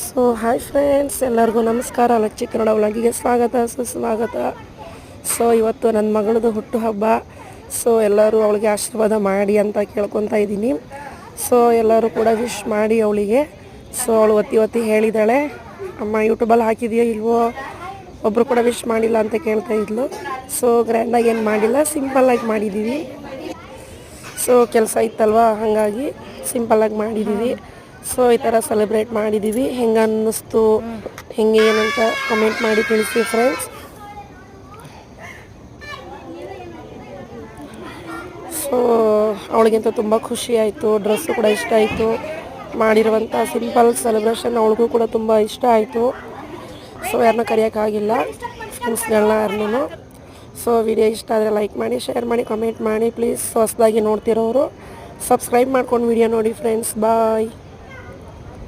So hi friends, ಎಲ್ಲರಿಗೂ ನಮಸ್ಕಾರ. ಲಚ್ಚಿ ಕನ್ನಡ ವ್ಲಾಗಿಗೆ ಸ್ವಾಗತ ಸುಸ್ವಾಗತ. ಸೊ ಇವತ್ತು ನನ್ನ ಮಗಳದು ಹುಟ್ಟುಹಬ್ಬ. ಸೊ ಎಲ್ಲರೂ ಅವಳಿಗೆ ಆಶೀರ್ವಾದ ಮಾಡಿ ಅಂತ ಕೇಳ್ಕೊತಾ ಇದ್ದೀನಿ. ಸೊ ಎಲ್ಲರೂ ಕೂಡ ವಿಶ್ ಮಾಡಿ ಅವಳಿಗೆ. ಸೊ ಅವಳು ಒತ್ತಿ ಹೇಳಿದ್ದಾಳೆ, ಅಮ್ಮ ಯೂಟ್ಯೂಬಲ್ಲಿ ಹಾಕಿದೆಯೋ ಇಲ್ವೋ, ಒಬ್ಬರು ಕೂಡ ವಿಶ್ ಮಾಡಿಲ್ಲ ಅಂತ ಕೇಳ್ತಾ ಇದ್ಲು. ಸೊ ಗ್ರ್ಯಾಂಡಾಗಿ ಏನು ಮಾಡಿಲ್ಲ, ಸಿಂಪಲ್ಲಾಗಿ ಮಾಡಿದ್ದೀವಿ. ಸೊ ಕೆಲಸ ಇತ್ತಲ್ವ, ಹಾಗಾಗಿ ಸಿಂಪಲ್ಲಾಗಿ ಮಾಡಿದ್ದೀವಿ. ಸೊ ಈ ಥರ ಸೆಲೆಬ್ರೇಟ್ ಮಾಡಿದ್ದೀವಿ. ಹೆಂಗೆ ಅನ್ನಿಸ್ತು, ಹೆಂಗೆ ಏನಂತ ಕಮೆಂಟ್ ಮಾಡಿ ತಿಳಿಸಿ ಫ್ರೆಂಡ್ಸ್. ಸೊ ಅವಳಿಗಂತೂ ತುಂಬ ಖುಷಿ ಆಯಿತು. ಡ್ರೆಸ್ಸು ಕೂಡ ಇಷ್ಟ ಆಯಿತು. ಮಾಡಿರುವಂಥ ಸಿಂಪಲ್ ಸೆಲೆಬ್ರೇಷನ್ ಅವಳಿಗೂ ಕೂಡ ತುಂಬ ಇಷ್ಟ ಆಯಿತು. ಸೊ ಯಾರನ್ನ ಕರೆಯೋಕ್ಕಾಗಿಲ್ಲ, ಫ್ರೆಂಡ್ಸ್ಗಳನ್ನ ಯಾರನ್ನೂ. ಸೊ ವಿಡಿಯೋ ಇಷ್ಟ ಆದರೆ ಲೈಕ್ ಮಾಡಿ, ಶೇರ್ ಮಾಡಿ, ಕಮೆಂಟ್ ಮಾಡಿ ಪ್ಲೀಸ್. ಹೊಸದಾಗಿ ನೋಡ್ತಿರೋರು ಸಬ್ಸ್ಕ್ರೈಬ್ ಮಾಡ್ಕೊಂಡು ವಿಡಿಯೋ ನೋಡಿ ಫ್ರೆಂಡ್ಸ್. ಬಾಯ್.